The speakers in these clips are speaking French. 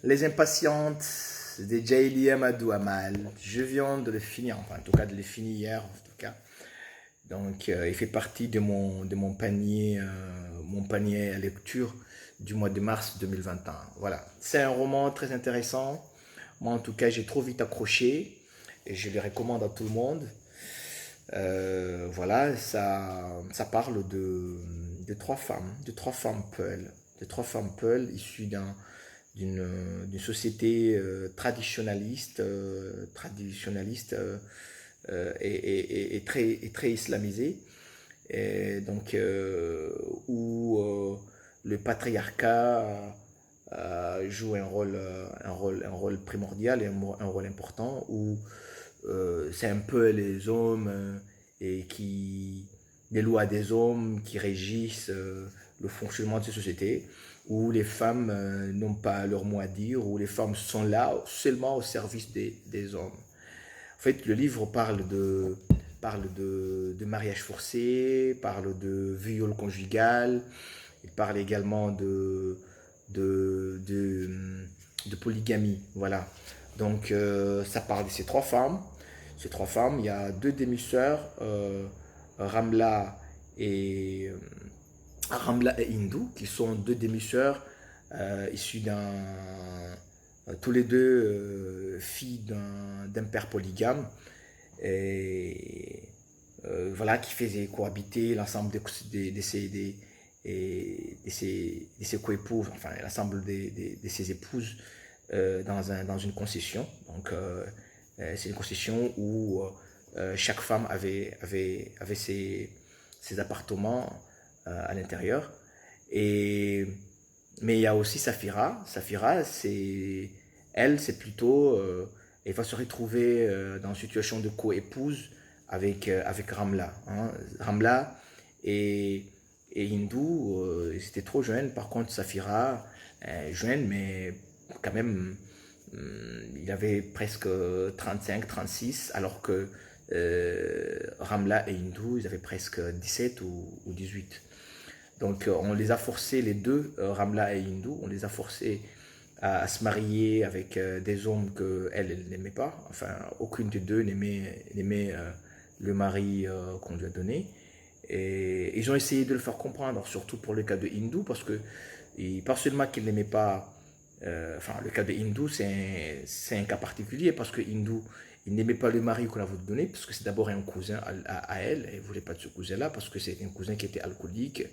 Les Impatientes de Jaili Amadou Amal. Je viens de le finir, enfin en tout cas de le finir hier en tout cas. Donc il fait partie mon panier à lecture du mois de mars 2021. Voilà, c'est un roman très intéressant. Moi en tout cas j'ai trop vite accroché et je le recommande à tout le monde. Voilà, ça parle de trois femmes Peul, issues d'une société traditionnaliste et très islamisée, et donc où le patriarcat joue un rôle primordial et un rôle important, où c'est un peu les hommes et qui les lois des hommes qui régissent le fonctionnement de ces sociétés, où les femmes n'ont pas leur mot à dire, où les femmes sont là seulement au service des hommes. En fait, le livre parle de mariage forcé, parle de viol conjugal, il parle également de, de, de polygamie. Voilà. Donc, ça parle de ces trois femmes. Ces trois femmes, il y a deux demi-sœurs, Ramla et, Ramla et Hindou, qui sont deux demi-sœurs issues tous les deux filles d'un père polygame, et voilà, qui faisaient cohabiter l'ensemble de ses coépouses, enfin l'ensemble de ses épouses dans une concession. Donc c'est une concession où chaque femme avait ses appartements à l'intérieur. Et mais il y a aussi Safira. Safira, c'est plutôt, elle va se retrouver dans une situation de coépouse avec Ramla. Hein. Ramla et, et Hindou, ils étaient trop jeunes. Par contre, Safira, jeune, mais quand même, il avait presque 35, 36, alors que Ramla et Hindou, ils avaient presque 17 ou 18. Donc on les a forcés, les deux, Ramla et Hindou, on les a forcés à se marier avec des hommes qu'elle n'aimait pas. Enfin, aucune des deux n'aimait le mari qu'on lui a donné. Et ils ont essayé de le faire comprendre, surtout pour le cas de Hindou, parce que pas seulement qu'il n'aimait pas, enfin le cas de Hindou, c'est un cas particulier, parce que Hindou, il n'aimait pas le mari qu'on a voulu donner, parce que c'est d'abord un cousin à elle, et il ne voulait pas de ce cousin-là, parce que c'est un cousin qui était alcoolique,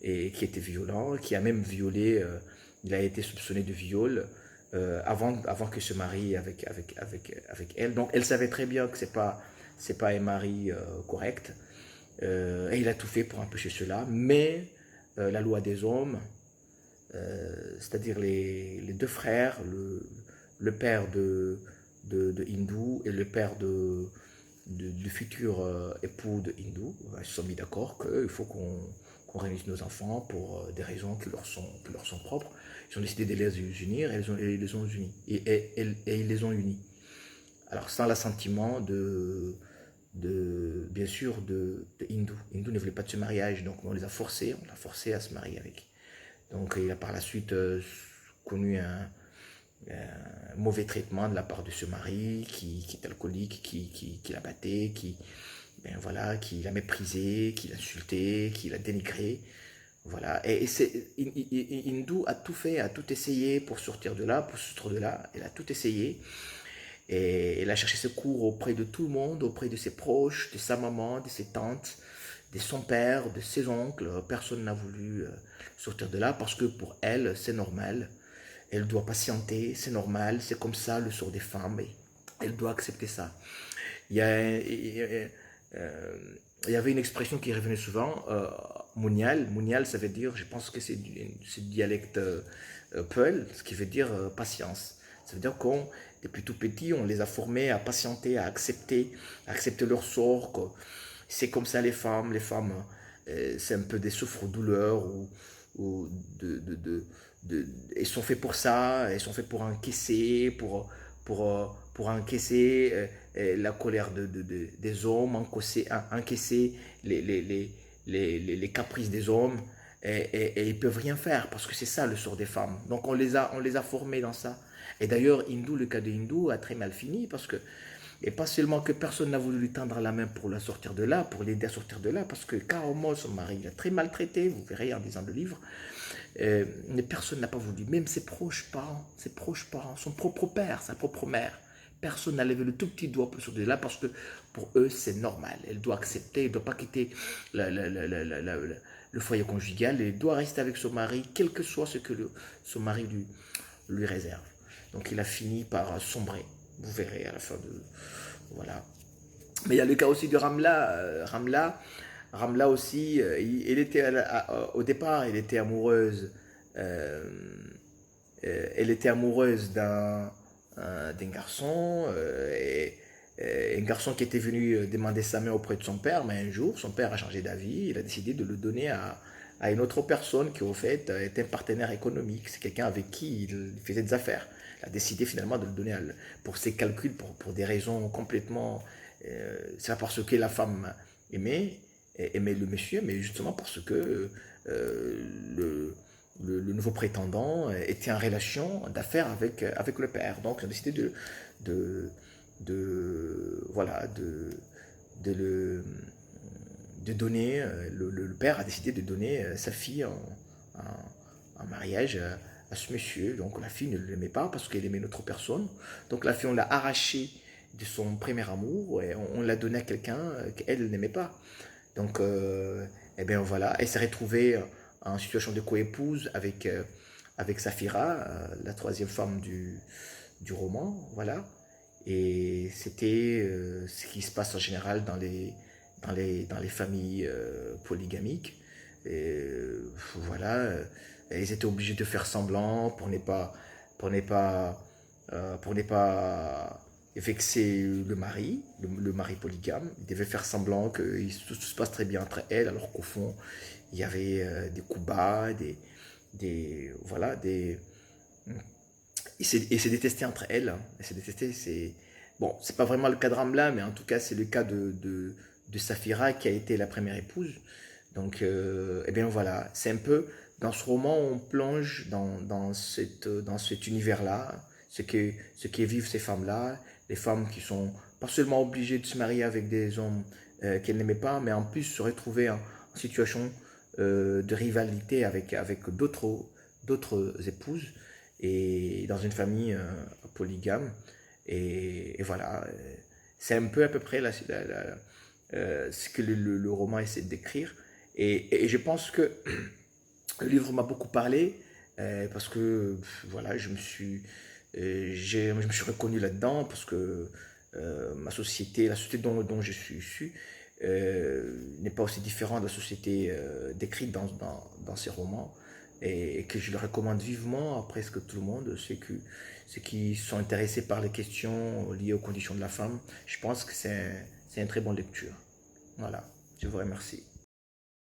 et qui était violent, qui a même violé, il a été soupçonné de viol avant qu'il se marie avec elle. Donc elle savait très bien que c'est pas un mari correct. Et il a tout fait pour empêcher cela. Mais la loi des hommes, c'est-à-dire les deux frères, le père de Hindou et le père du futur époux de Hindou, ils se sont mis d'accord qu'il faut qu'on réunisse nos enfants pour des raisons qui leur sont propres. Ils ont décidé de les unir, et ils les ont unis. Et ils les ont unis. Alors sans l'assentiment bien sûr, de Hindou. Hindou ne voulait pas de ce mariage, donc on l'a forcé à se marier avec. Donc il a par la suite connu un mauvais traitement de la part de ce mari qui est alcoolique, qui l'a batté, ben voilà, qui l'a méprisé, qui l'a insulté, qui l'a dénigré. Voilà. Hindou a tout fait, a tout essayé pour sortir de là, pour sortir de là. Elle a tout essayé. Et elle a cherché secours auprès de tout le monde, auprès de ses proches, de sa maman, de ses tantes, de son père, de ses oncles. Personne n'a voulu sortir de là, parce que pour elle, c'est normal. Elle doit patienter, c'est normal, c'est comme ça le sort des femmes. Et elle doit accepter ça. Il y avait une expression qui revenait souvent, Mounial. Mounial, ça veut dire, je pense que c'est du dialecte Peul, ce qui veut dire patience. Ça veut dire qu'on, depuis tout petit, on les a formés à patienter, à accepter leur sort. C'est comme ça les femmes. Les femmes, c'est un peu des souffres-douleurs, ou elles sont faites pour ça, elles sont faites pour encaisser, pour encaisser la colère des hommes, encaisser les caprices des hommes, et ils ne peuvent rien faire, parce que c'est ça le sort des femmes. Donc on les a formés dans ça. Et d'ailleurs, le cas de Hindou a très mal fini parce que, et pas seulement que personne n'a voulu lui tendre la main pour la sortir de là, pour l'aider à sortir de là, parce que carrément son mari l'a très maltraité, vous verrez en lisant le livre, mais personne n'a pas voulu, même ses proches parents, son propre père, sa propre mère. Personne n'a levé le tout petit doigt pour sortir de là parce que pour eux c'est normal. Elle doit accepter, elle ne doit pas quitter le foyer conjugal, elle doit rester avec son mari, quel que soit ce que son mari lui réserve. Donc il a fini par sombrer, vous verrez à la fin de... Voilà. Mais il y a le cas aussi de Ramla. Ramla aussi, il était au départ, euh, elle était amoureuse d'un garçon, un garçon qui était venu demander sa main auprès de son père, mais un jour, son père a changé d'avis, il a décidé de le donner à une autre personne qui, au fait, était un partenaire économique. C'est quelqu'un avec qui il faisait des affaires. Il a décidé finalement de le donner pour ses calculs, pour des raisons complètement... c'est pas parce que la femme aimait le monsieur, mais justement parce que le nouveau prétendant était en relation d'affaires avec le père. Donc, ils ont décidé de, voilà, de donner, le père a décidé de donner sa fille en mariage à ce monsieur. Donc, la fille ne l'aimait pas parce qu'elle aimait une autre personne. Donc, la fille, on l'a arrachée de son premier amour et on l'a donné à quelqu'un qu'elle n'aimait pas. Donc, eh bien voilà, elle s'est retrouvée en situation de coépouse avec Safira, la troisième femme du roman, voilà. Et c'était ce qui se passe en général dans les familles polygamiques. Et voilà, ils étaient obligés de faire semblant pour ne pas, pour ne pas vexer le mari polygame. Ils devaient faire semblant que tout se passe très bien entre elles, alors qu'au fond, il y avait des coups bas, voilà, ils se détestaient entre elles. Ils se détestaient, bon, c'est pas vraiment le cas de Ramla, mais en tout cas, c'est le cas de Safira qui a été la première épouse. Donc, eh bien voilà, c'est un peu, dans ce roman, on plonge dans cet univers-là, ce que vivent ces femmes-là, les femmes qui sont pas seulement obligées de se marier avec des hommes qu'elles n'aimaient pas, mais en plus se retrouver en situation de rivalité avec d'autres épouses et dans une famille polygame. Et voilà, c'est un peu à peu près ce que le roman essaie de décrire. Et je pense que le livre m'a beaucoup parlé parce que voilà, je me suis reconnu là-dedans parce que la société dont je suis issu n'est pas aussi différente de la société décrite dans ces romans et que je le recommande vivement à presque tout le monde, ceux qui sont intéressés par les questions liées aux conditions de la femme. Je pense que c'est une très bonne lecture. Voilà, je vous remercie.